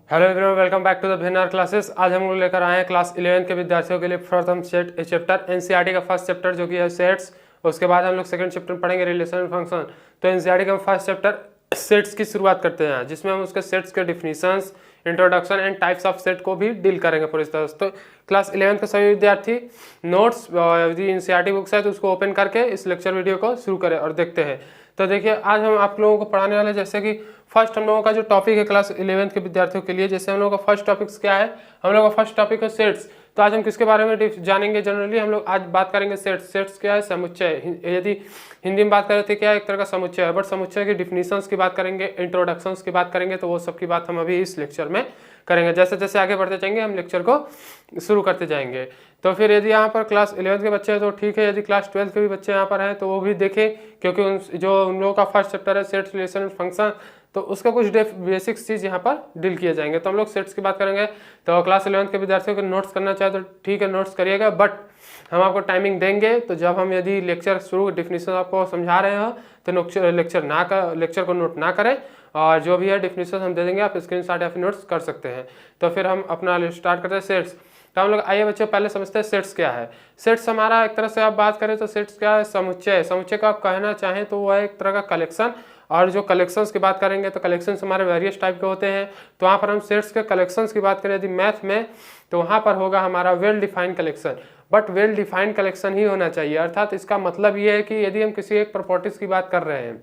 Hello everyone, welcome back to the भिन्नार classes. आज हम लोग लेकर आए हैं क्लास 11 के विद्यार्थियों के लिए प्रथम सेट चैप्टर एनसीईआरटी का फर्स्ट चैप्टर जो कि है सेट्स। उसके बाद हम लोग सेकंड चैप्टर पढ़ेंगे रिलेशन एंड फंक्शन। तो एनसीईआरटी का फर्स्ट चैप्टर सेट्स की शुरुआत करते हैं, जिसमें हम उसके सेट्स के definitions, introduction and types of set को भी डील करेंगे पूरी तरह से। तो क्लास 11 के सभी विद्यार्थी नोट्स यदि एनसीईआरटी बुक्स है तो उसको ओपन करके इस लेक्चर वीडियो को शुरू करें और देखते हैं। तो देखिए, आज हम आप लोगों को पढ़ाने वाले, जैसे कि फर्स्ट हम लोगों का जो टॉपिक है क्लास 11 के विद्यार्थियों के लिए, जैसे हम लोगों का फर्स्ट टॉपिक क्या है, हम लोगों का फर्स्ट टॉपिक है सेट्स। तो आज हम किसके बारे में जानेंगे? जनरली हम लोग आज बात करेंगे सेट्स। सेट्स क्या है? समुच्चय। यदि हिंदी में बात करें तो क्या है? एक तरह का समुच्चय है, बट समुच्चय की डिफिनीशंस की बात करेंगे, इंट्रोडक्शंस की बात करेंगे, तो वो सब की बात हम अभी इस लेक्चर में करेंगे। जैसे जैसे आगे बढ़ते जाएंगे हम लेक्चर को शुरू करते जाएंगे। तो फिर यदि यहाँ पर क्लास 11 के बच्चे हैं तो ठीक है, यदि क्लास 12 के भी बच्चे यहाँ पर हैं तो वो भी देखें, क्योंकि जो उन लोगों का फर्स्ट चैप्टर है सेट्स, रिलेशन एंड फंक्शन, तो उसका कुछ बेसिक्स चीज़ यहाँ पर डील किए जाएंगे। तो हम लोग सेट्स की बात करेंगे। तो क्लास 11 के विद्यार्थियों को नोट्स करना चाहे तो ठीक है, नोट्स करिएगा, बट हम आपको टाइमिंग देंगे। तो जब हम यदि लेक्चर शुरू डिफिनीशन आपको समझा रहे हो तो लेक्चर को नोट ना करें, और जो भी है डिफिनीशन हम दे देंगे, आप स्क्रीनशॉट या फिर नोट्स कर सकते हैं। तो फिर हम अपना स्टार्ट करते हैं सेट्स। तो हम लोग आइए बच्चों पहले समझते हैं सेट्स क्या है। सेट्स हमारा एक तरह से आप बात करें तो सेट्स क्या है? समुच्चय। समुच्चय का आप कहना चाहें तो वो है एक तरह का कलेक्शन। और जो कलेक्शंस की बात करेंगे तो कलेक्शंस हमारे वेरियस टाइप के होते हैं। तो वहाँ पर हम सेट्स के कलेक्शंस की बात करें यदि मैथ में, तो वहाँ पर होगा हमारा well defined collection. But well defined collection ही होना चाहिए। अर्थात इसका मतलब ये है कि यदि हम किसी एक प्रॉपर्टीज की बात कर रहे हैं,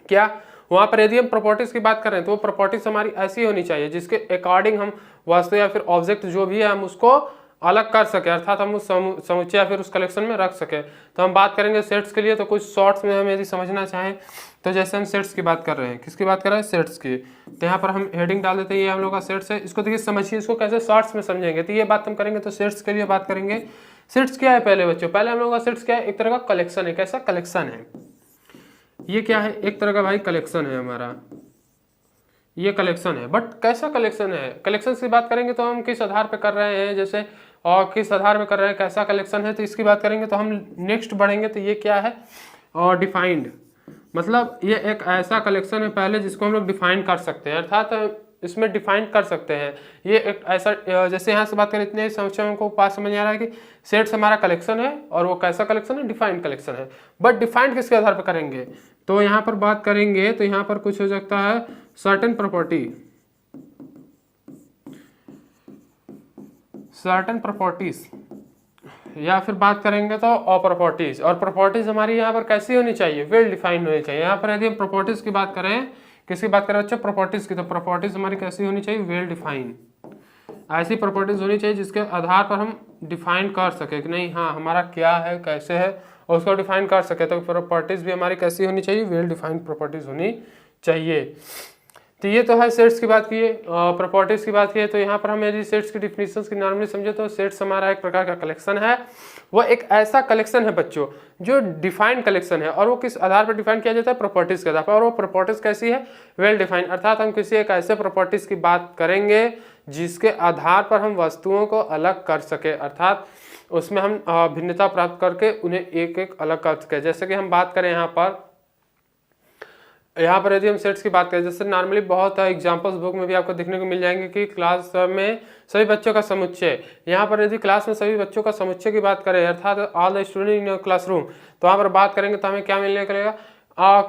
क्या वहाँ पर यदि हम प्रॉपर्टीज की बात कर रहे हैं तो वो प्रॉपर्टीज हमारी ऐसी होनी चाहिए जिसके अकॉर्डिंग हम वस्तु या फिर ऑब्जेक्ट जो भी है हम उसको अलग कर सके, अर्थात हम उस समुच्चय या फिर उस कलेक्शन में रख सके। तो हम बात करेंगे सेट्स के लिए। तो कुछ शॉर्ट्स में हम यदि समझना चाहें तो जैसे हम सेट्स की बात कर रहे हैं, किसकी बात कर रहे हैं? सेट्स की। तो यहाँ पर हम हेडिंग डाल देते हैं, ये हम लोग का सेट्स है। इसको देखिए, समझिए इसको कैसे शॉर्ट्स में समझेंगे। तो ये बात हम करेंगे। तो सेट्स के लिए बात करेंगे। सेट्स क्या है पहले बच्चों? पहले हम लोग का सेट्स क्या है? एक तरह का कलेक्शन है। कैसा कलेक्शन है? ये क्या है? एक तरह का भाई कलेक्शन है हमारा, ये कलेक्शन है। बट कैसा कलेक्शन है? कलेक्शन की बात करेंगे तो हम किस आधार पे कर रहे हैं, जैसे और किस आधार पे कर रहे हैं, कैसा कलेक्शन है, तो इसकी बात करेंगे। तो हम नेक्स्ट बढ़ेंगे तो ये क्या है? और डिफाइंड, मतलब ये एक ऐसा कलेक्शन है पहले जिसको हम लोग डिफाइन कर सकते हैं, अर्थात इसमें डिफाइन कर सकते हैं। ये एक ऐसा, जैसे यहाँ से बात करें इतने समस्याओं को पास समझ आ रहा है कि सेट्स हमारा कलेक्शन है, और वो कैसा कलेक्शन है? डिफाइंड कलेक्शन है। बट डिफाइंड किसके आधार पर करेंगे? तो यहाँ पर बात करेंगे तो यहाँ पर कुछ हो सकता है सर्टेन प्रॉपर्टीज, या फिर बात करेंगे तो और प्रॉपर्टीज। और प्रॉपर्टीज हमारी यहाँ पर कैसी होनी चाहिए? वेल डिफाइंड होनी चाहिए। यहाँ पर यदि हम प्रॉपर्टीज की बात करें, किसकी बात करें बच्चों? प्रॉपर्टीज की। तो प्रॉपर्टीज हमारी कैसी होनी चाहिए? Well defined. ऐसी प्रॉपर्टीज होनी चाहिए जिसके आधार पर हम डिफाइन कर सके कि नहीं, हाँ हमारा क्या है, कैसे है, और उसको डिफाइन कर सके। तो प्रॉपर्टीज भी हमारी कैसी होनी चाहिए? वेल डिफाइंड प्रॉपर्टीज होनी चाहिए। तो ये तो है सेट्स की बात की, प्रॉपर्टीज की बात की। तो यहाँ पर हम यदि सेट्स की डिफिनीशंस की नॉर्मली समझे तो सेट्स हमारा एक प्रकार का कलेक्शन है। वो एक ऐसा कलेक्शन है बच्चों जो डिफाइंड कलेक्शन है, और वो किस आधार पर डिफाइन किया जाता है? प्रॉपर्टीज के आधार पर। और वो प्रॉपर्टीज कैसी है? Well defined. अर्थात हम किसी एक ऐसे प्रॉपर्टीज की बात करेंगे जिसके आधार पर हम वस्तुओं को अलग कर सके, अर्थात उसमें हम भिन्नता प्राप्त करके उन्हें एक एक अलग कर सके। जैसे कि हम बात करें यहाँ पर यदि हम सेट्स की बात करें, जैसे नॉर्मली बहुत एग्जांपल्स बुक में भी आपको देखने को मिल जाएंगे कि क्लास में सभी बच्चों का समुच्चय। यहाँ पर यदि क्लास में सभी बच्चों का समुच्चय की बात करें, अर्थात all the student in your classroom, तो वहाँ पर बात करेंगे तो हमें क्या मिलने लगेगा?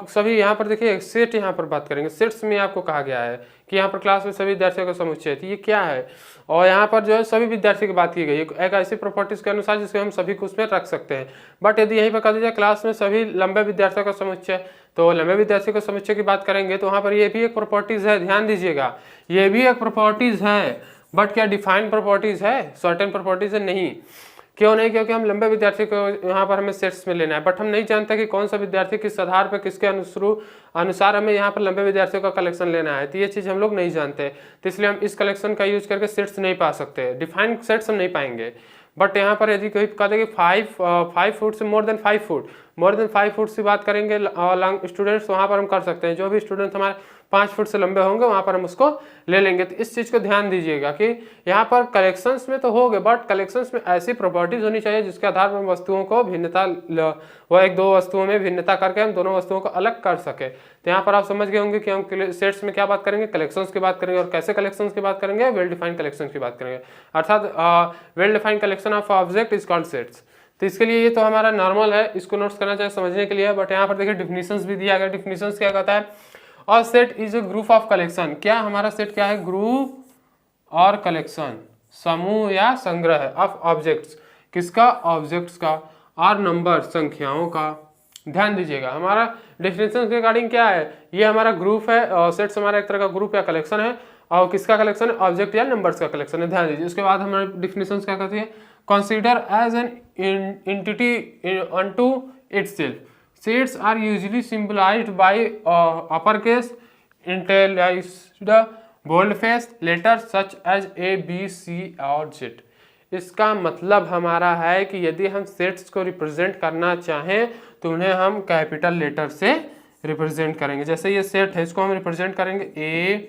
सभी यहाँ पर देखिए सेट, यहाँ पर बात करेंगे सेट्स में आपको कहा गया है कि यहाँ पर क्लास में सभी विद्यार्थियों का समुच्चय है। तो ये क्या है? और यहाँ पर जो है सभी विद्यार्थी की बात की गई, एक ऐसी प्रॉपर्टीज के अनुसार जिसके हम सभी को उसमें रख सकते हैं। बट यदि यहीं पर कह दीजिए क्लास में सभी लंबे विद्यार्थियों का समुच्चय, तो लंबे विद्यार्थी के समुच्चय की बात करेंगे तो वहाँ पर ये भी एक प्रॉपर्टीज है। ध्यान दीजिएगा, ये भी एक प्रॉपर्टीज है, बट क्या डिफाइंड प्रॉपर्टीज है? सर्टेन प्रॉपर्टीज है? नहीं। क्यों नहीं? क्योंकि हम लंबे विद्यार्थी को यहाँ पर हमें सेट्स में लेना है, बट हम नहीं जानते कि कौन सा विद्यार्थी किस आधार पर, किसके अनुसार हमें यहाँ पर लंबे विद्यार्थियों का कलेक्शन लेना है। तो ये चीज़ हम लोग नहीं जानते, तो इसलिए हम इस कलेक्शन का यूज करके सेट्स नहीं पा सकते, डिफाइंड सेट्स हम नहीं पाएंगे। बट यहाँ पर यदि कोई कहते कि 5 फुट से मोर देन 5 फुट की बात करेंगे स्टूडेंट्स, वहाँ पर हम कर सकते हैं। जो भी स्टूडेंट हमारे 5 फुट से लंबे होंगे वहां पर हम उसको ले लेंगे। तो इस चीज को ध्यान दीजिएगा कि यहाँ पर कलेक्शंस में तो हो गए, बट कलेक्शंस में ऐसी प्रॉपर्टीज होनी चाहिए जिसके आधार पर वस्तुओं को भिन्नता, वह एक दो वस्तुओं में भिन्नता करके हम दोनों वस्तुओं को अलग कर सके। तो यहाँ पर आप समझ गए होंगे कि हम सेट्स में क्या बात करेंगे, कलेक्शंस की बात करेंगे। और कैसे कलेक्शंस की बात करेंगे, वेल डिफाइंड कलेक्शन की बात करेंगे, अर्थात well defined collection of object is called sets. तो इसके लिए ये तो हमारा नॉर्मल है, इसको नोट्स करना चाहिए समझने के लिए। बट यहाँ पर देखिए डिफिनीशंस भी दिया गया। डिफिनीशंस क्या कहता है, और set is a group of collection. क्या हमारा सेट क्या है, ग्रुप और कलेक्शन, समूह या संग्रह ऑफ ऑब्जेक्ट्स, किसका, ऑब्जेक्ट्स का, और नंबर, संख्याओं का। ध्यान दीजिएगा हमारा डेफिनेशन के रिगार्डिंग क्या है, ये हमारा ग्रुप है, सेट्स हमारा एक तरह का ग्रुप या कलेक्शन है, और किसका कलेक्शन है, ऑब्जेक्ट या नंबर्स का कलेक्शन है। ध्यान दीजिए। उसके बाद हमारे डिफिनेशन क्या कहती है, consider as an entity unto itself. Sets are usually symbolized by uppercase, italicized, boldface letters such as A, B, C और Z। इसका मतलब हमारा है कि यदि हम सेट्स को रिप्रेजेंट करना चाहें तो उन्हें हम कैपिटल लेटर से रिप्रेजेंट करेंगे। जैसे ये सेट है, इसको हम रिप्रेजेंट करेंगे A,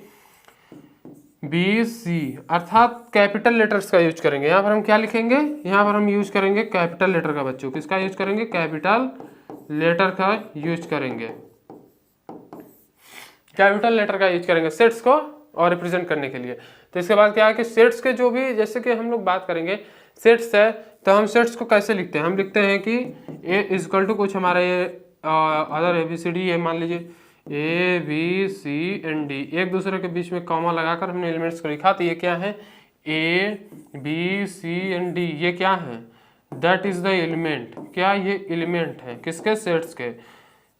B, C, अर्थात कैपिटल लेटर्स का यूज करेंगे। यहाँ पर हम क्या लिखेंगे, यहाँ पर हम यूज करेंगे कैपिटल लेटर का। बच्चों किसका यूज करेंगे, कैपिटल लेटर का यूज करेंगे। कैपिटल लेटर का यूज करेंगे सेट्स को और रिप्रेजेंट करने के लिए। तो इसके बाद क्या है कि सेट्स के जो भी, जैसे कि हम लोग बात करेंगे सेट्स है, तो हम सेट्स को कैसे लिखते हैं, हम लिखते हैं कि A इजकल टू कुछ हमारा ये अदर ABCD है, मान लीजिए ABCD, एक दूसरे के बीच में कॉमा लगाकर हमने एलिमेंट्स को लिखा। तो ये क्या है, ABCD, ये क्या है, दैट इज द एलिमेंट। क्या ये एलिमेंट है, किसके, सेट्स के,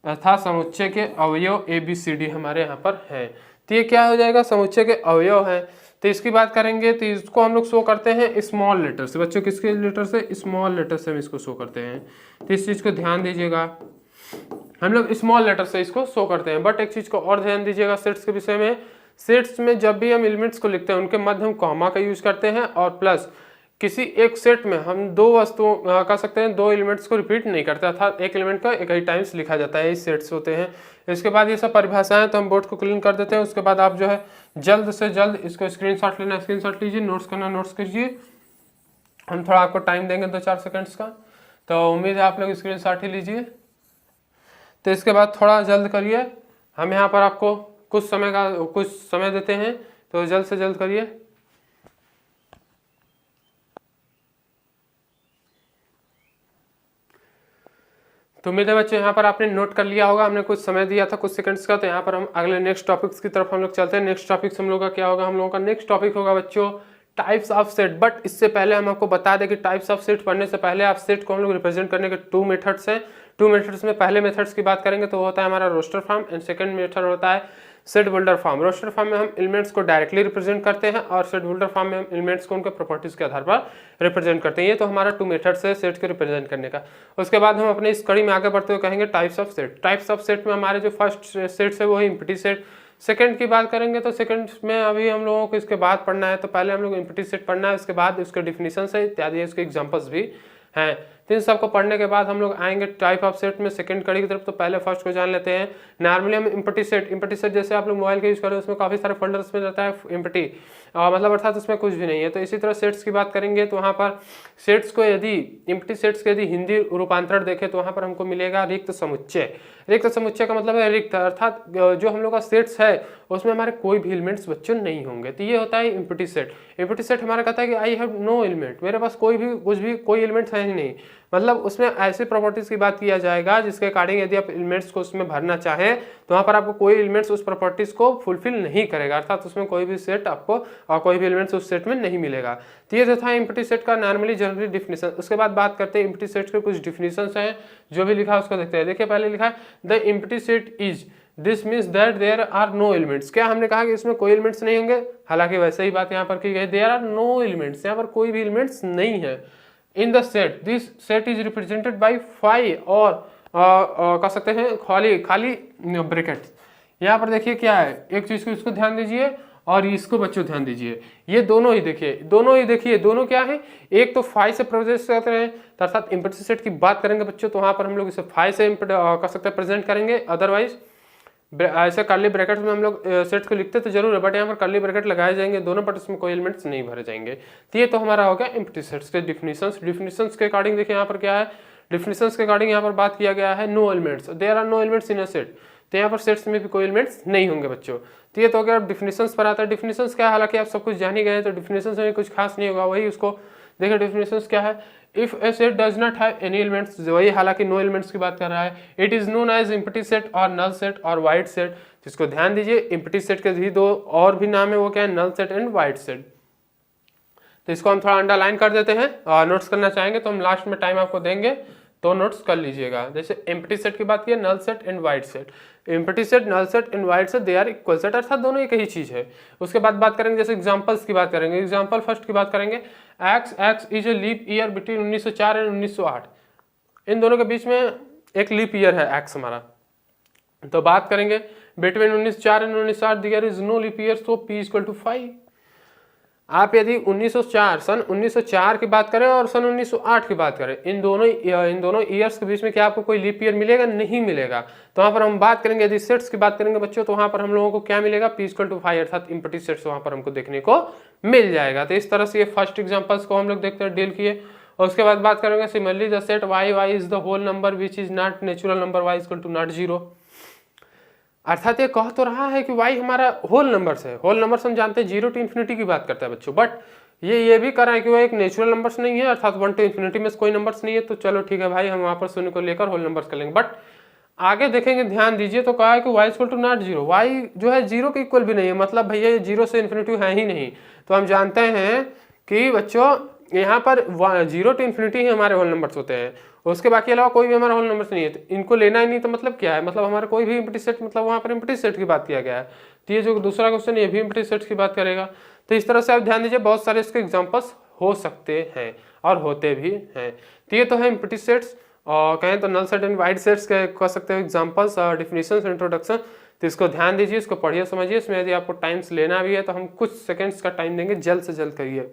अर्थात समुच्चय के अवयव ABCD हमारे यहाँ पर है। तो ये क्या हो जाएगा, समुच्चय के अवयव है। तो इसकी बात करेंगे तो इसको हम लोग शो करते हैं स्मॉल लेटर से। बच्चों किसके लेटर से, स्मॉल लेटर से हम इसको शो करते हैं। तो इस चीज को ध्यान दीजिएगा, हम लोग स्मॉल लेटर से इसको शो करते हैं। बट एक चीज को और ध्यान दीजिएगा सेट्स के विषय में, सेट्स में जब भी हम एलिमेंट्स को लिखते हैं उनके मध्य हम कॉमा का यूज करते हैं, और प्लस किसी एक सेट में हम दो वस्तुओं कह सकते हैं, दो एलिमेंट्स को रिपीट नहीं करते, अर्थात एक एलिमेंट का एक ही टाइम्स लिखा जाता है, ये सेट्स होते हैं। इसके बाद ये सब परिभाषाएं तो हम बोर्ड को क्लीन कर देते हैं। उसके बाद आप जो है जल्द से जल्द इसको स्क्रीनशॉट लेना, स्क्रीनशॉट लीजिए, नोट्स करना नोट्स कीजिए। हम थोड़ा आपको टाइम देंगे 2-4 सेकेंड्स का, तो उम्मीद है आप लोग स्क्रीनशॉट ही लीजिए। तो इसके बाद थोड़ा जल्द करिए, हम यहाँ पर आपको कुछ समय देते हैं, तो जल्द से जल्द करिए। तो उम्मीद है बच्चों यहाँ पर आपने नोट कर लिया होगा, हमने कुछ समय दिया था कुछ सेकंड्स का। तो यहाँ पर हम अगले नेक्स्ट टॉपिक्स की तरफ हम लोग चलते हैं। नेक्स्ट टॉपिक्स हम लोग का क्या होगा, हम लोगों का नेक्स्ट टॉपिक होगा बच्चों टाइप्स ऑफ सेट। बट इससे पहले हम आपको बता दें कि टाइप्स ऑफ सेट पढ़ने से पहले आप सेट को हम लोग रिप्रेजेंट करने के 2 मेथड्स हैं। 2 मेथड्स में पहले मेथड्स की बात करेंगे तो होता है हमारा roster form, and second method होता है set builder form. Roster form में हम एलिमेंट्स को डायरेक्टली रिप्रेजेंट करते हैं, और सेट बिल्डर फॉर्म में हम एलिमेंट्स को उनके प्रॉपर्टीज के आधार पर रिप्रेजेंट करते हैं। ये तो हमारा 2 मेथड्स है सेट को रिप्रेजेंट करने का। उसके बाद हम अपने इस कड़ी में आगे बढ़ते हुए कहेंगे types of set. Types of set में हमारे जो फर्स्ट सेट्स है वो है इम्प्टी सेट। सेकंड की बात करेंगे तो सेकंड में अभी हम लोगों को इसके बाद पढ़ना है, तो पहले हम लोग इम्प्टी सेट पढ़ना है, उसके बाद उसके डिफिनीशन है इत्यादि, उसके एग्जांपल्स भी हैं। तो इन सबको पढ़ने के बाद हम लोग आएंगे टाइप ऑफ सेट में सेकंड कड़ी की तरफ। तो पहले फर्स्ट को जान लेते हैं। नॉर्मली हम इम्प्टी सेट जैसे आप लोग मोबाइल का यूज करें उसमें काफी सारे फोल्डर्स में रहता है इम्प्टी, मतलब अर्थात उसमें कुछ भी नहीं है। तो इसी तरह सेट्स की बात करेंगे तो वहाँ पर सेट्स को यदि इम्प्टी सेट्स के यदि हिंदी रूपांतरण देखें तो वहाँ पर हमको मिलेगा रिक्त समुच्चय। रिक्त समुच्चय का मतलब है रिक्त, अर्थात जो हम लोग का सेट्स है उसमें हमारे कोई भी एलिमेंट्स बच्चों नहीं होंगे। तो ये होता है इम्प्टी सेट। इम्प्टी सेट हमारा कहता है कि आई हैव नो एलिमेंट, मेरे पास कोई एलिमेंट्स है ही नहीं। मतलब उसमें ऐसे प्रॉपर्टीज की बात किया जाएगा जिसके अकॉर्डिंग यदि आप एलिमेंट्स को उसमें भरना चाहें तो वहाँ पर आपको कोई एलिमेंट्स उस प्रॉपर्टीज को फुलफिल नहीं करेगा, अर्थात उसमें कोई भी सेट आपको और कोई भी एलिमेंट्स उस सेट में नहीं मिलेगा। तो ये जो था इम्प्टी सेट का नॉर्मली जनरली डिफिनेशन। उसके बाद बात करते हैं इम्प्टी सेट के कुछ डिफिनेशंस हैं, जो भी लिखा है उसको देखते हैं। देखिए पहले लिखा है the empty set is, this means that there are no elements. क्या हमने कहा कि इसमें कोई एलिमेंट्स नहीं होंगे, हालांकि वैसे ही बात यहाँ पर की गई, देयर आर नो एलिमेंट्स, यहाँ पर कोई भी एलिमेंट्स नहीं है। In the set, this set is represented by 5 और कह सकते हैं खाली ब्रैकेट्स। यहाँ पर देखिए क्या है, एक चीज को इसको ध्यान दीजिए और इसको बच्चों ध्यान दीजिए। ये दोनों ही देखिए, दोनों क्या है, एक तो 5 से प्रेजेंट करते हैं, अर्थात इम्प्टी सेट की बात करेंगे बच्चों तो वहां पर हम लोग इसे 5 से कह सकते हैं प्रेजेंट करेंगे। अदरवाइज ऐसे कर्ली ब्रैकेट में हम लोग सेट्स को लिखते तो जरूर है, बट यहाँ पर कर्ली ब्रैकेट लगाए जाएंगे दोनों, बट इसमें कोई एलिमेंट्स नहीं भरे जाएंगे। तो ये तो हमारा हो गया एम्प्टी सेट्स के डिफिनीशंस के अकॉर्डिंग। देखिए यहाँ पर क्या है, डिफिनीशंस के अकॉर्डिंग यहाँ पर बात किया गया है no elements, there are no elements in a set. तो यहाँ पर सेट्स में भी कोई एलिमेंट्स नहीं होंगे बच्चों। तो ये तो अगर डिफिनीशंस पर आता है, डिफिनीशंस क्या है, हालांकि आप सब कुछ जान ही गए हैं, तो डिफिनीशंस में कुछ खास नहीं होगा, वही उसको देखिए डिफिनीशंस क्या है, if a set does not have any elements, वही हालांकि नो एलिमेंट्स की बात कर रहा है, it is known as empty set और नल सेट और वाइड सेट। इसको ध्यान दीजिए, एम्प्टी सेट के भी दो और भी नाम है, वो क्या है, null set and void set. तो इसको हम थोड़ा अंडरलाइन कर देते हैं, और नोट्स करना चाहेंगे तो हम लास्ट में टाइम आपको देंगे तो नोट्स कर लीजिएगा। जैसे एम्प्टी सेट की बात की, null set and void set, empty set, null set and void set they are equal set, अर्थात दोनों एक ही चीज है। उसके बाद बात करेंगे जैसे एग्जांपल्स की बात करेंगे। एग्जांपल फर्स्ट की बात करेंगे, x is a leap year between 1904 and 1908। इन दोनों के बीच में एक लीप ईयर है एक्स हमारा। तो बात करेंगे between 1904 and 1908 there is no leap year, so p equal to 5। आप यदि 1904 सन 1904 की बात करें और सन 1908 की बात करें, इन दोनों ईयर्स के बीच में क्या आपको कोई लीप ईयर मिलेगा? नहीं मिलेगा। तो वहां पर हम बात करेंगे, यदि सेट्स की बात करेंगे बच्चों, तो वहां पर हम लोगों को क्या मिलेगा? p इक्वल टू 5, अर्थात एम्प्टी सेट्स वहां पर हमको देखने को मिल जाएगा। तो इस तरह से ये फर्स्ट एग्जांपल्स को हम लोग देखते हैं, डील किए। और उसके बाद बात करेंगे similarly the set y is the whole number which is not natural number, y equal to not 0। अर्थात ये कह तो रहा है कि y हमारा होल नंबर्स है। होल नंबर्स हम जानते हैं 0 टू इन्फिनिटी की बात करता है बच्चों, बट ये भी कर रहा है कि वो एक नेचुरल नंबर्स नहीं है, अर्थात 1 टू इन्फिनिटी में कोई नंबर्स नहीं है। तो चलो ठीक है भाई, हम वहां पर शून्य को लेकर होल नंबर्स कर लेंगे, बट आगे देखेंगे, ध्यान दीजिए, तो कहा है कि y equal to not 0, y जो है 0 के इक्वल भी नहीं है, मतलब भैया ये 0 से इन्फिनिटी है ही नहीं। तो हम जानते हैं कि बच्चों यहाँ पर 0 टू इन्फिनिटी ही हमारे होल नंबर्स होते हैं, उसके बाकी अलावा कोई भी हमारा होल नंबर्स नहीं है। तो इनको लेना ही नहीं, तो मतलब क्या है, मतलब हमारा कोई भी एम्प्टी सेट, मतलब वहाँ पर एम्प्टी सेट की बात किया गया है। तो ये जो दूसरा क्वेश्चन, ये भी एम्प्टी सेट की बात करेगा। तो इस तरह से आप ध्यान दीजिए, बहुत सारे इसके एग्जाम्पल्स हो सकते हैं और होते भी हैं। तो ये तो है एम्प्टी सेट्स, और कहें तो null set and void sets के कह सकते हो एग्जाम्पल्स और डिफिनीशंस, इंट्रोडक्शन। तो इसको ध्यान दीजिए, इसको पढ़िए समझिए। इसमें यदि आपको टाइम्स लेना भी है तो हम कुछ सेकेंड्स का टाइम देंगे, जल्द से जल्द करिए।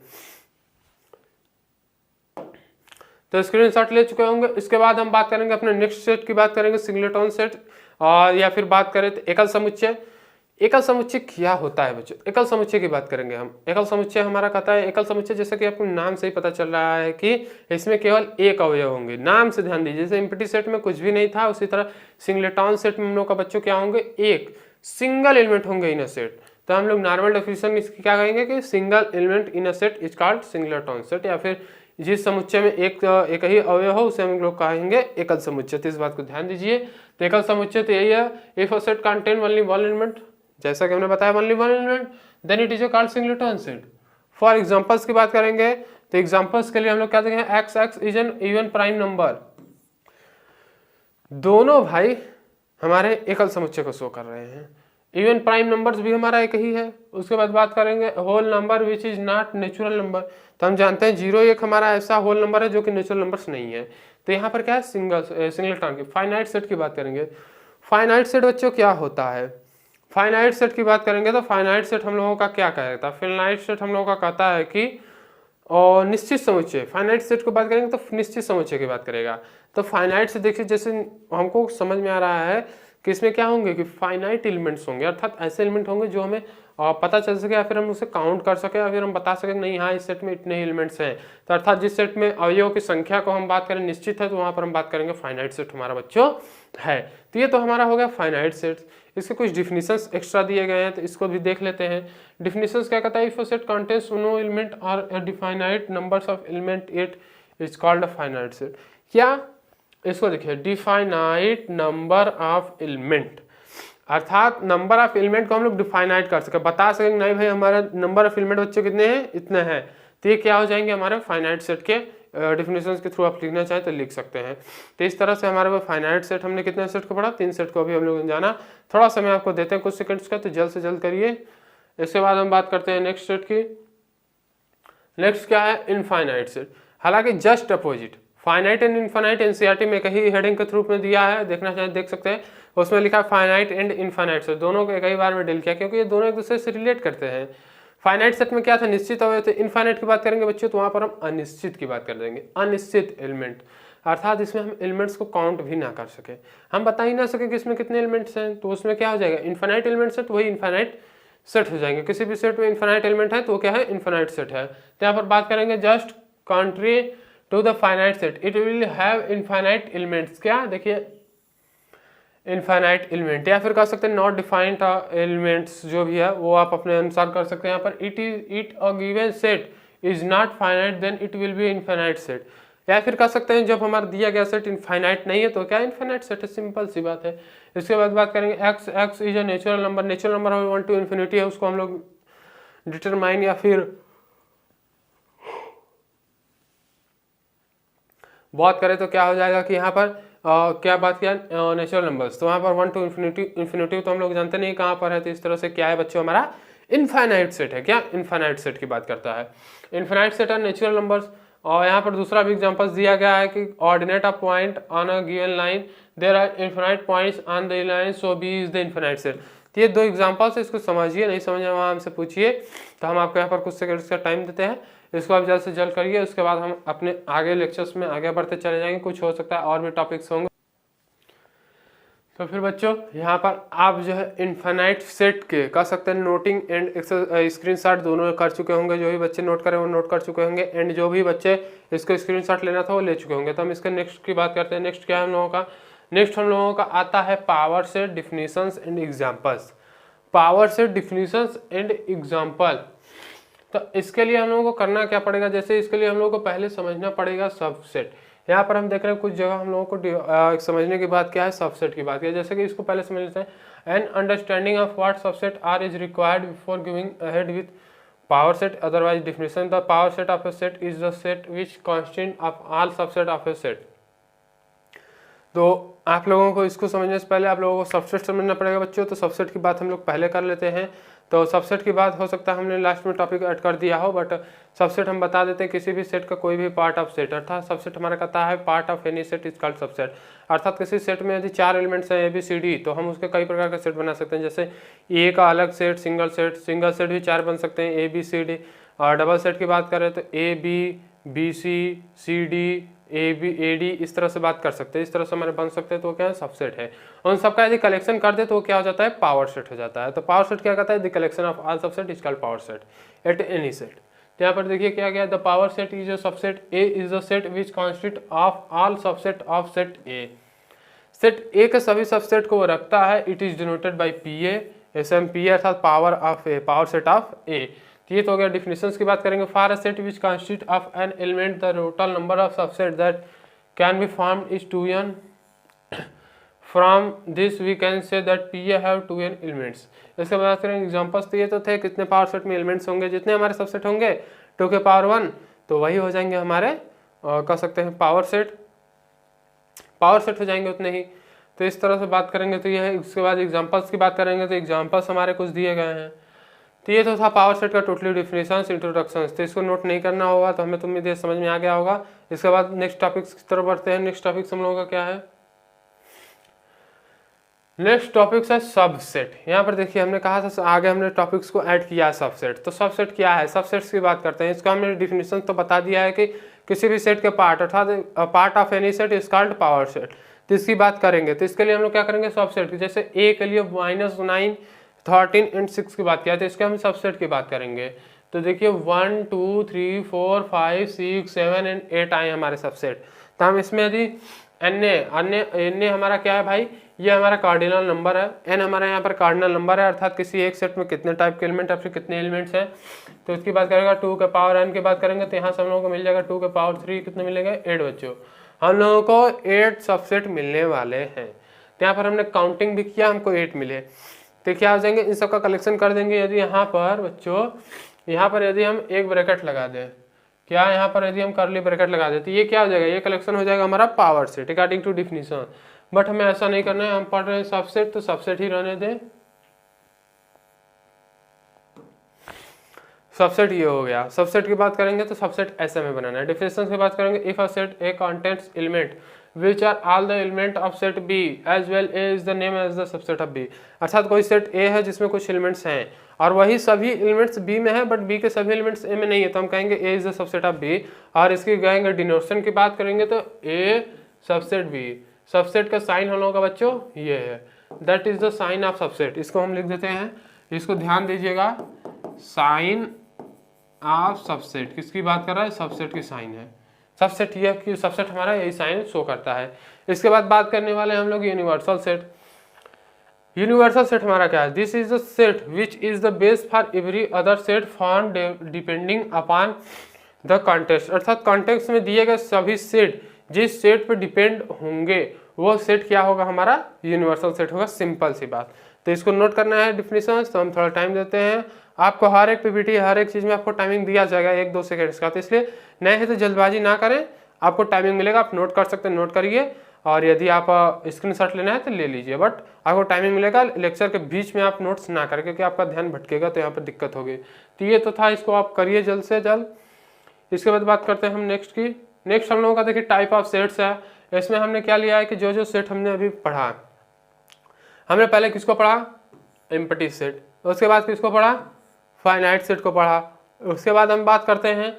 तो स्क्रीनशॉट ले चुके होंगे। इसके बाद हम बात करेंगे अपने नेक्स्ट सेट की बात करेंगे, सिंगलेटन सेट, और या फिर बात करें तो एकल समुच्चय। एकल समुच्चय क्या होता है बच्चों? एकल समुच्चय की बात करेंगे हम। एकल समुच्चय हमारा कहता है, एकल समुच्चय जैसे कि आपको नाम से ही पता चल रहा है कि इसमें केवल एक अवयव होंगे। नाम से ध्यान दीजिए, जैसे एम्प्टी सेट में कुछ भी नहीं था, उसी तरह सिंगलेटन सेट में हम लोग का बच्चों क्या होंगे? एक सिंगल एलिमेंट होंगे इन अ सेट। तो हम लोग नॉर्मल डेफिनेशन इसकी क्या कहेंगे कि single element in a set is called singleton set, या फिर जिस समुच्चय में एक ही अवयव हो उसे हम लोग कहेंगे एकल समुच्चय। तो इस बात को ध्यान दीजिए। तो एकल समुच्चय तो यही है, if a set contain only one element, जैसा कि हमने बताया only one element, then it is called singleton set. For examples की बात करेंगे तो एग्जांपल्स के लिए हम लोग क्या देखेंगे, x is an even prime number. दोनों भाई हमारे एकल समुच्चय को शो कर रहे हैं। इवन प्राइम नंबर्स भी हमारा एक ही है। उसके बाद बात करेंगे whole number which is not natural number. तो हम जानते हैं 0 1 हमारा ऐसा होल नंबर है जो कि नेचुरल नंबर्स नहीं है। तो यहाँ पर क्या है, सिंगलेटन की। फाइनाइट सेट की बात करेंगे। फाइनाइट सेट बच्चों क्या होता है? फाइनाइट सेट की बात करेंगे तो फाइनाइट सेट हम लोगों का क्या कहता है? फाइनाइट सेट हम लोगों का कहता है कि और निश्चित समुच्चय। फाइनाइट सेट की बात करेंगे तो निश्चित समुच्चय की बात करेगा। तो फाइनाइट से देखिए, जैसे हमको समझ में आ रहा है कि इसमें क्या होंगे कि फाइनाइट एलिमेंट्स होंगे, अर्थात ऐसे एलिमेंट होंगे जो हमें पता चल सके, या फिर हम उसे काउंट कर सके, या फिर हम बता सके नहीं हाँ इस सेट में इतने एलिमेंट्स हैं। तो अर्थात जिस सेट में अवयवों की संख्या को हम बात करें निश्चित है, तो वहां पर हम बात करेंगे फाइनाइट सेट हमारा बच्चों है। तो ये तो हमारा हो गया फाइनाइट सेट। इसके कुछ डिफिनीशंस एक्स्ट्रा दिए गए हैं, तो इसको भी देख लेते हैं। डिफिनीशंस क्या कहता है, if a set contains no element और a definite numbers of element it is called a finite set. क्या? इसको देखिए, डिफाइनाइट नंबर ऑफ एलिमेंट, अर्थात नंबर ऑफ एलिमेंट को हम लोग डिफाइनाइट कर सके, बता सकेंगे नहीं भाई हमारा नंबर ऑफ एलिमेंट बच्चों कितने हैं, इतने हैं। तो ये क्या हो जाएंगे हमारे फाइनाइट सेट के डिफिनेशंस के थ्रू आप लिखना चाहे तो लिख सकते हैं। तो इस तरह से हमारे वो फाइनाइट सेट, हमने कितने सेट को पढ़ा? 3 सेट को अभी हम लोग जाना। थोड़ा समय आपको देते हैं कुछ सेकंड्स का, तो जल्द से जल्द करिए। इसके बाद हम बात करते हैं नेक्स्ट सेट की। नेक्स्ट क्या है? Infinite set. हालांकि just opposite, finite and infinite NCERT में कहीं हेडिंग के थ्रू में दिया है, देखना चाहे देख सकते हैं। उसमें लिखा फाइनाइट एंड इनफाइनाइट सेट, दोनों को कई बार में डील किया, क्योंकि ये दोनों एक दूसरे से रिलेट करते हैं। फाइनाइट सेट में क्या था? निश्चित अवयव थे। इनफाइनाइट की बात करेंगे बच्चों तो वहां पर हम अनिश्चित की बात कर देंगे, अनिश्चित एलिमेंट। अर्थात इसमें हम एलिमेंट्स को काउंट भी ना कर सके, हम बता ही ना सके कि इसमें कितने एलिमेंट्स हैं, तो उसमें क्या हो जाएगा, इन्फिनाइट एलिमेंट्स है तो वही इन्फिनाइट सेट हो जाएंगे। किसी भी सेट में इन्फिनाइट एलिमेंट है तो वो क्या है, इन्फिनाइट सेट है। तो यहाँ पर बात करेंगे just contrary to the finite set, it will have infinite elements. क्या देखिए, इनफाइनाइट एलिमेंट, या फिर कह सकते हैं नॉट डिफाइंड एलिमेंट्स, जो भी है वो आप अपने अनुसार कर सकते हैं। यहाँ पर it a given set is not finite then it will be infinite set, या फिर कह सकते हैं जब हमारा दिया गया सेट इनफाइनाइट नहीं है तो क्या इनफाइनाइट सेट है, सिंपल सी बात है। इसके बाद बात करेंगे x is a natural number, natural number 1 to infinity है, उसको हम लोग डिटरमाइन या फिर बात करें तो क्या हो जाएगा कि यहाँ पर क्या बात किया, नेचुरल नंबर्स, तो वहाँ पर 1 to इन्फिनिटी तो हम लोग जानते नहीं कहाँ पर है, तो इस तरह से क्या है बच्चों, हमारा इनफाइनाइट सेट है। क्या इनफाइनाइट सेट की बात करता है, इनफाइनाइट सेट है नेचुरल नंबर्स। और यहाँ पर दूसरा भी एग्जांपल्स दिया गया है कि ordinate a point on a given line, there are infinite points on the line, so B is the infinite set. तो ये 2 एग्जांपल्स है, इसको समझिए, नहीं समझ में वहाँ हमसे पूछिए, तो हम आपको यहाँ पर कुछ सेकंड्स का टाइम देते हैं, इसको आप जल्द से जल्द करिए। उसके बाद हम अपने आगे लेक्चर्स में आगे बढ़ते चले जाएंगे, कुछ हो सकता है और भी टॉपिक्स होंगे। तो फिर बच्चों यहाँ पर आप जो है इनफाइनाइट सेट के कह सकते हैं नोटिंग एंड स्क्रीनशॉट दोनों कर चुके होंगे, जो भी बच्चे नोट करें वो नोट कर चुके होंगे, एंड जो भी बच्चे इसको स्क्रीनशॉट लेना था वो ले चुके होंगे। तो हम इसके नेक्स्ट की बात करते हैं। नेक्स्ट क्या है हम लोगों का, नेक्स्ट हम लोगों का आता है power set definitions and examples. Power set definitions and example, तो इसके लिए हम लोगों को करना क्या पड़ेगा, जैसे इसके लिए हम लोगों को पहले समझना पड़ेगा सबसेट। यहाँ पर हम देख रहे हैं कुछ जगह हम लोगों को समझने की बात क्या है, सबसेट की बात क्या है, जैसे कि इसको पहले समझ लेते हैं। An understanding of what subset are is required before giving ahead with power set, otherwise definition the power set of a set is the set which constitute of all subset of a set. तो आप लोगों को इसको समझने से पहले आप लोगों को सबसेट समझना पड़ेगा बच्चों, तो सबसेट की बात हम लोग पहले कर लेते हैं। तो सबसेट की बात हो सकता है हमने लास्ट में टॉपिक ऐड कर दिया हो, बट सबसेट हम बता देते हैं किसी भी सेट का कोई भी पार्ट ऑफ सेट, अर्थात सबसेट हमारा कहता है part of any set is called subset. अर्थात किसी सेट में यदि 4 एलिमेंट्स हैं ABCD, तो हम उसके कई प्रकार का सेट बना सकते हैं, जैसे ए का अलग सेट, सिंगल सेट भी 4 बन सकते हैं ABCD। और डबल सेट की बात करें तो AB BC CD AB AD, इस तरह से बात कर सकते हैं, इस तरह से हमारे बन सकते हैं, तो क्या है सबसेट है। उन सबका यदि कलेक्शन कर दे तो क्या हो जाता है, पावर सेट हो जाता है। तो पावर सेट क्या कहता है, the collection of all subset is called power set at any set. तो यहाँ पर देखिए क्या गया, the power set is a subset A is the set which constitute of all subset of set A. Set A के सभी subset को वो रखता है, it is denoted by PA, SMP अर्थात power of A, power set of A. ये तो हो गया डिफिनेशंस की बात करेंगे। For a set which constitute of an element the total number of subset that can be formed is 2n। From this we can say that PA have 2n elements. इसके बात करेंगे एग्जांपल्स, तो ये तो थे कितने पावर सेट में elements होंगे, जितने हमारे सबसेट होंगे 2 के पावर 1, तो वही हो जाएंगे हमारे कह सकते हैं पावर सेट हो जाएंगे उतने ही। तो इस तरह से बात करेंगे तो ये है। इसके बाद एग्जांपल्स की बात करेंगे तो एग्जांपल्स हमारे कुछ दिए गए हैं। तो ये तो था पावर सेट का टोटली डिफिनेशंस इंट्रोडक्शंस, तो इसको नोट नहीं करना होगा, तो हमें तुम ये समझ में आ गया होगा। इसके बाद नेक्स्ट टॉपिक्स की तरफ बढ़ते हैं। नेक्स्ट टॉपिक्स हम लोगों का क्या है, नेक्स्ट टॉपिक्स है सबसेट। यहाँ पर देखिए हमने कहा था आगे हमने टॉपिक्स को ऐड किया है सबसेट। तो सबसेट क्या है, सबसेट्स की बात करते हैं। इसका हमने डिफिनेशन तो बता दिया है कि किसी भी सेट के पार्ट अर्थात part of any set is called power set. तो इसकी बात करेंगे तो इसके लिए हम लोग क्या करेंगे, सबसेट की, जैसे ए के लिए -9 13 एंड 6 की बात किया, तो इसके हम सबसेट की बात करेंगे। तो देखिए 1 2 3 4 5 6 7 एंड 8 आए हमारे सबसेट। तो हम इसमें यदि अन्य हमारा क्या है भाई, ये हमारा कार्डिनल नंबर है, n हमारा यहाँ पर कार्डिनल नंबर है, अर्थात किसी एक सेट में कितने टाइप के एलिमेंट या फिर कितने एलिमेंट्स हैं। तो इसकी बात करेगा 2 के पावर n की बात करेंगे, तो यहाँ से हम लोगों को मिल जाएगा 2 के पावर 3 कितने मिलेगा 8 बच्चों। हम लोगों को 8 सबसेट मिलने वाले हैं। तो यहाँ पर हमने काउंटिंग भी किया, हमको 8 मिले। तो क्या हो जाएंगे, इन सब का कलेक्शन कर देंगे। यदि यहाँ पर बच्चों यहाँ पर यदि हम एक ब्रैकेट लगा दें, क्या यहाँ पर यदि हम करली ब्रैकेट लगा दें, तो ये क्या हो जाएगा, ये कलेक्शन हो जाएगा हमारा power set according to definition. But हमें ऐसा नहीं करना है, हम पढ़ रहे हैं सबसेट, तो सबसेट ही रहने दें। सबसेट ये हो गया। सबसेट की बात करेंगे तो सबसेट ऐसे में बनाना है। डिफिनेशन की बात करेंगे, if a set A contents element which are all the element of set B as well as the name as the subset of B. अर्थात कोई सेट ए है जिसमें कुछ एलिमेंट्स हैं और वही सभी एलिमेंट्स बी में है, बट बी के सभी एलिमेंट्स ए में नहीं है, तो हम कहेंगे A is the subset of B. और इसकी कहेंगे डिनोशन की बात करेंगे तो ए सबसेट बी। सबसेट का साइन हम लोगों का बच्चों ये है, that is the sign of subset. इसको हम लिख देते हैं, इसको ध्यान दीजिएगा, साइन ऑफ सबसेट। किसकी बात कर रहा है? सबसेट की साइन है। सबसेट ये कि सबसेट हमारा यही साइन शो करता है। इसके बाद बात करने वाले हम लोग यूनिवर्सल सेट। यूनिवर्सल सेट हमारा क्या है? This is the set which is the base for every other set form depending upon the context. अर्थात कॉन्टेक्स्ट में दिए गए सभी सेट जिस सेट पर डिपेंड होंगे वो सेट क्या होगा? हमारा यूनिवर्सल सेट होगा। सिंपल सी बात। तो इसको नोट करना है डिफिनेशन, तो हम थोड़ा टाइम देते हैं। आपको हर एक पीपीटी हर एक चीज़ में आपको टाइमिंग दिया जाएगा 1-2 सेकंड्स का, तो इसलिए नए हैं तो जल्दबाजी ना करें, आपको टाइमिंग मिलेगा, आप नोट कर सकते हैं, नोट करिए। और यदि आप स्क्रीनशॉट लेना है तो ले लीजिए, बट आपको टाइमिंग मिलेगा। लेक्चर के बीच में आप नोट्स ना करें क्योंकि आपका ध्यान भटकेगा तो यहाँ पर दिक्कत होगी। तो ये तो था, इसको आप करिए जल्द से जल्द। इसके बाद बात करते हैं हम नेक्स्ट की। नेक्स्ट हम लोगों का देखिए टाइप ऑफ सेट्स है। इसमें हमने क्या लिया है कि जो जो सेट हमने अभी पढ़ा, हमने पहले किसको पढ़ा? Empty set. उसके बाद किसको पढ़ा? फाइनाइट सेट को पढ़ा। उसके बाद हम बात करते हैं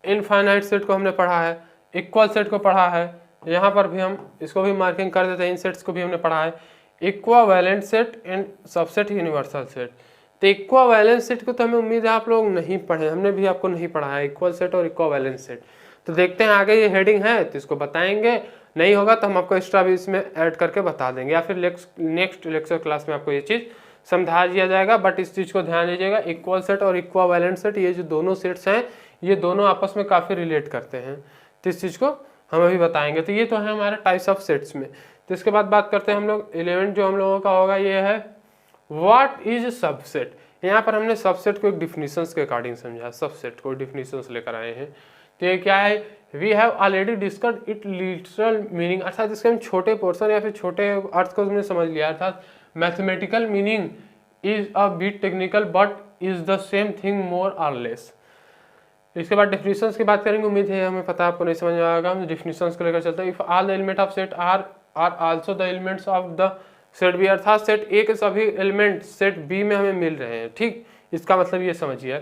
इनफाइनाइट सेट को हमने पढ़ा है, इक्वल सेट को पढ़ा है। यहाँ पर भी हम इसको भी मार्किंग कर देते हैं, इन सेट्स को भी हमने पढ़ा है। Equivalent set and subset universal set. तो इक्वावेलेंट सेट को तो हमें उम्मीद है आप लोग नहीं पढ़े, हमने भी आपको नहीं पढ़ा है इक्वल सेट और इक्वावेलेंट सेट। तो देखते हैं आगे, ये हेडिंग है तो इसको बताएंगे, नहीं होगा तो हम आपको एक्स्ट्रा भी इसमें ऐड करके बता देंगे, या फिर नेक्स्ट लेक्चर क्लास में आपको ये चीज़ समझा दिया जाएगा। बट इस चीज़ को ध्यान दीजिएगा, इक्वल सेट और इक्वावेलेंट सेट ये जो दोनों सेट्स हैं ये दोनों आपस में काफ़ी रिलेट करते हैं, तो इस चीज़ को हम अभी बताएंगे। तो ये तो है हमारे टाइप्स ऑफ सेट्स में। तो इसके बाद बात करते हैं हम लोग 11 जो हम लोगों का होगा ये है व्हाट इज सबसेट। यहाँ पर हमने सबसेट को एक डिफिनीशंस के अकॉर्डिंग समझा, सबसेट को डिफिनीशंस लेकर आए हैं। तो ये क्या है? We have already discussed it literal meaning, अर्थात इसके हम छोटे पोर्शन या फिर छोटे अर्थ को हमने समझ लिया। अर्थात mathematical meaning is a bit technical but is the same thing more और लेस। इसके बाद डिफिनीशंस की बात करेंगे, उम्मीद है हमें पता आपको नहीं समझ में आएगा, हम डिफिनीशंस को लेकर चलते हैं। If all the element of set are also the elements of the set B, अर्थात सेट ए के सभी एलिमेंट सेट बी में हमें मिल रहे हैं, ठीक, इसका मतलब ये समझिए।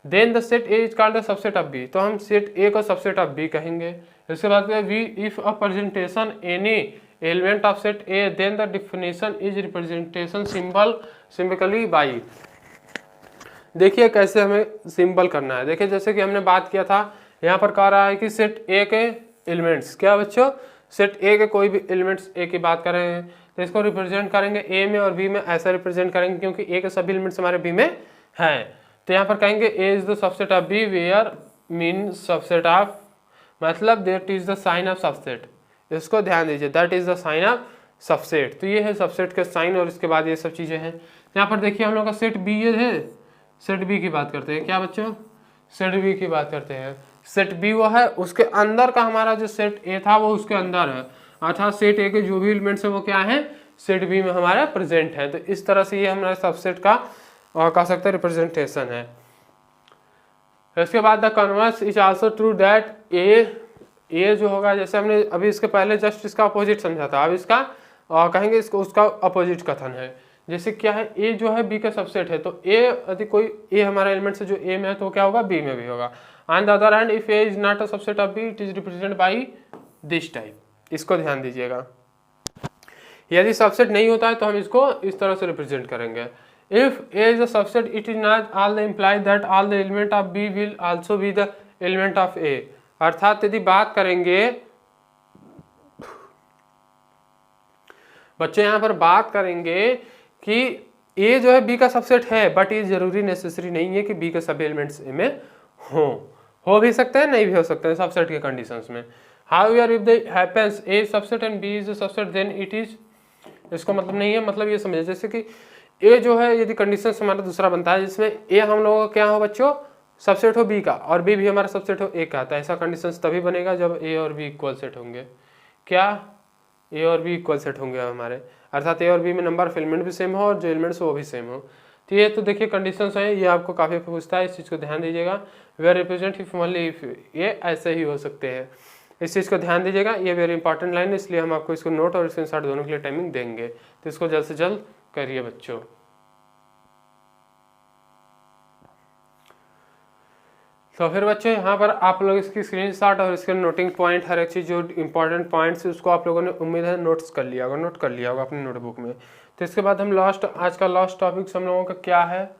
Then the set A is called the subset of B, तो हम सेट ए को सबसेट ऑफ बी कहेंगे। इसके बाद we if a presentation any element of set A then the definition is representation symbolically by. देखिए कैसे हमें सिंबल करना है। देखिए जैसे कि हमने बात किया था, यहाँ पर कह रहा है कि सेट ए के एलिमेंट्स, क्या बच्चों? सेट ए के कोई भी एलिमेंट्स ए की बात कर रहे हैं तो इसको रिप्रेजेंट करेंगे ए में और बी में, ऐसा रिप्रेजेंट करेंगे क्योंकि ए के सभी एलिमेंट्स हमारे बी में हैं। तो यहाँ पर कहेंगे A is the subset of B where mean subset of, मतलब that is the sign of subset. इसको ध्यान दीजिए, that is the sign of subset. तो ये है सबसेट के साइन और इसके बाद ये सब चीजें हैं। यहाँ पर देखिए हम लोग का सेट बी ये है, सेट बी की बात करते हैं, क्या बच्चों? सेट बी की बात करते हैं। सेट बी वो है, उसके अंदर का हमारा जो सेट ए था वो उसके अंदर है, अर्थात सेट ए के जो भी एलिमेंट्स है वो क्या है? सेट बी में हमारा प्रेजेंट है। तो इस तरह से ये हमारा सबसेट का कह सकते हैं रिप्रेजेंटेशन है। इसके बाद the converse is also true that A जो होगा, जैसे हमने अभी इसके पहले जस्ट इसका अपोजिट समझा था, अब इसका कहेंगे इसको उसका अपोजिट कथन है। जैसे क्या है, ए जो है बी का सबसेट है, तो ए यदि कोई ए हमारा एलिमेंट है जो ए में है तो क्या होगा? बी में भी होगा। On the other hand if A is not a subset of B it is represented by this type. इसको ध्यान दीजिएगा, यदि सबसेट नहीं होता है तो हम इसको इस तरह से रिप्रेजेंट करेंगे। If A is a subset it is not all the implied that all the element of B will also be the element of A. अर्थात यदि बात करेंगे बच्चे, यहाँ पर बात करेंगे कि ए जो है बी का सबसेट है, बट ये जरूरी नेसेसरी नहीं है कि बी के सभी एलिमेंट्स ए में हो भी सकते हैं, नहीं भी हो सकते हैं सबसेट के कंडीशंस में। However if the happens A subset and B is a subset then it is, इसको मतलब नहीं है, मतलब ये समझे जैसे कि ए जो है यदि कंडीशन हमारा दूसरा बनता है जिसमें ए हम लोगों का क्या हो बच्चों? सबसेट हो बी का और बी भी हमारा सबसेट हो ए का, तो ऐसा कंडीशन तभी बनेगा जब ए और बी इक्वल सेट होंगे। क्या? ए और बी इक्वल सेट होंगे हमारे, अर्थात ए और बी में नंबर ऑफ एलिमेंट भी सेम हो और जो एलिमेंट्स वो भी सेम हो। तो ये तो देखिए कंडीशंस हैं, ये आपको काफ़ी पूछता है, इस चीज़ को ध्यान दीजिएगा। Where represent if only if, ये ऐसे ही हो सकते हैं, इस चीज़ को ध्यान दीजिएगा। ये वेरी इंपॉर्टेंट लाइन है, इसलिए हम आपको इसको नोट और स्क्रीनशॉट दोनों के लिए टाइमिंग देंगे, तो इसको जल्द से जल्द करिए बच्चों। तो फिर बच्चों यहाँ पर आप लोग इसकी स्क्रीनशॉट और इसके नोटिंग पॉइंट, हर एक चीज़ जो इंपॉर्टेंट पॉइंट्स उसको आप लोगों ने उम्मीद है नोट कर लिया होगा अपनी नोटबुक में। तो इसके बाद हम आज का लास्ट टॉपिक हम लोगों का क्या है,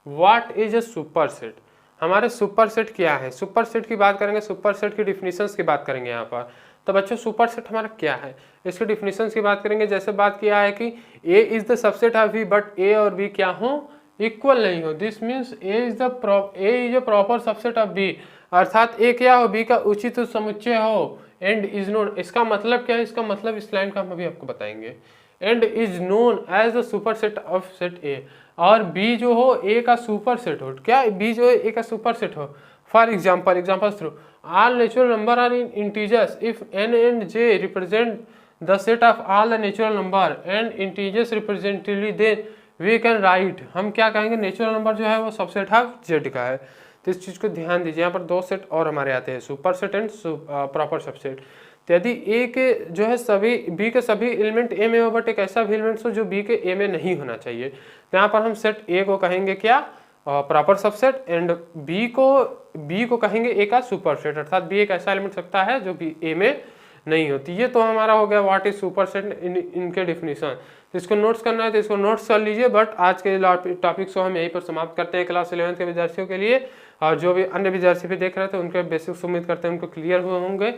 what is a super set. हमारे सुपर सेट क्या है, सुपर सेट की बात करेंगे, सुपर सेट की डिफिनीशंस की बात करेंगे यहाँ पर। तो बच्चों सुपर सेट हमारा क्या है, इसके डिफिनीशंस की बात करेंगे। जैसे बात किया है कि A is the subset of B but A और बी क्या हो, इक्वल नहीं हो। This means A is a proper subset of B, अर्थात ए क्या हो, बी का उचित समुच्चय हो। एंड इज नोन, इसका मतलब क्या है, इसका मतलब इस लाइन का हम अभी आपको बताएंगे। And is known as the super set of set A, और बी जो हो ए का सुपर सेट हो। क्या बी जो है ए का सुपर सेट हो। For example through all natural number are in integers if n and j represent the set of all the natural number and integers representatively, then we can write, हम क्या कहेंगे, natural number जो है वो subset of Z का है। तो इस चीज़ को ध्यान दीजिए। यहाँ पर दो सेट और हमारे आते हैं, super set and proper subset. तो यदि ए के जो है सभी बी के सभी एलिमेंट ए में हो, बट एक ऐसा भी एलिमेंट हो जो बी के ए में नहीं होना चाहिए, तो यहाँ पर हम सेट ए को कहेंगे क्या, प्रॉपर सबसेट, एंड बी को कहेंगे ए का सुपर सेट, अर्थात बी एक ऐसा एलिमेंट सकता है जो बी ए में नहीं होती। ये तो हमारा हो गया व्हाट इज सुपर सेट, इनके डिफिनीशन। तो इसको नोट्स करना है तो इसको नोट्स कर लीजिए। बट आज के टॉपिक्स को हम यहीं पर समाप्त करते हैं क्लास 11 के विद्यार्थियों के लिए, और जो भी अन्य विद्यार्थी भी देख रहे थे उनके बेसिक्स उम्मीद करते हैं उनको क्लियर हुए होंगे।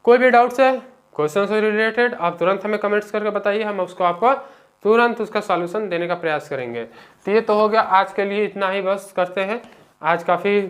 कोई भी डाउट्स है क्वेश्चन से रिलेटेड, आप तुरंत हमें कमेंट्स करके बताइए, हम उसको आपको तुरंत उसका सॉल्यूशन देने का प्रयास करेंगे। तो ये तो हो गया आज के लिए, इतना ही बस करते हैं। आज काफ़ी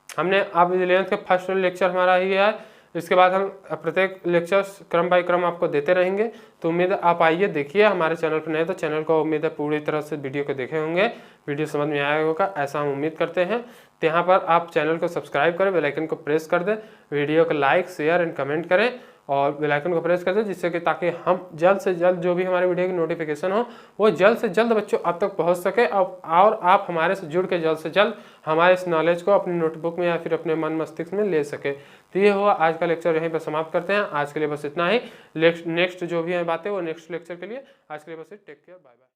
हमने आप 11th के फर्स्ट लेक्चर हमारा ही है, इसके बाद हम प्रत्येक लेक्चर्स क्रम बाय क्रम आपको देते रहेंगे। तो उम्मीद है आप आइए देखिए, हमारे चैनल पर नए तो चैनल को उम्मीद है पूरी तरह से वीडियो को देखे होंगे, वीडियो समझ में आया होगा ऐसा हम उम्मीद करते हैं। तो यहाँ पर आप चैनल को सब्सक्राइब करें, बेल आइकन को प्रेस कर दें, वीडियो को लाइक शेयर एंड कमेंट करें और बेल आइकन को प्रेस कर दें, जिससे कि ताकि हम जल्द से जल्द जो भी हमारे वीडियो की नोटिफिकेशन हो वो जल्द से जल्द बच्चों आप तक पहुंच सके, और आप हमारे से जुड़ के जल्द से जल्द हमारे इस नॉलेज को अपनी नोटबुक में या फिर अपने मन मस्तिष्क में ले सके। तो ये हुआ आज का लेक्चर, यहीं पर समाप्त करते हैं। आज के लिए बस इतना ही, नेक्स्ट जो भी है बातें वो नेक्स्ट लेक्चर के लिए। आज के लिए बस टेक केयर, बाय बाय।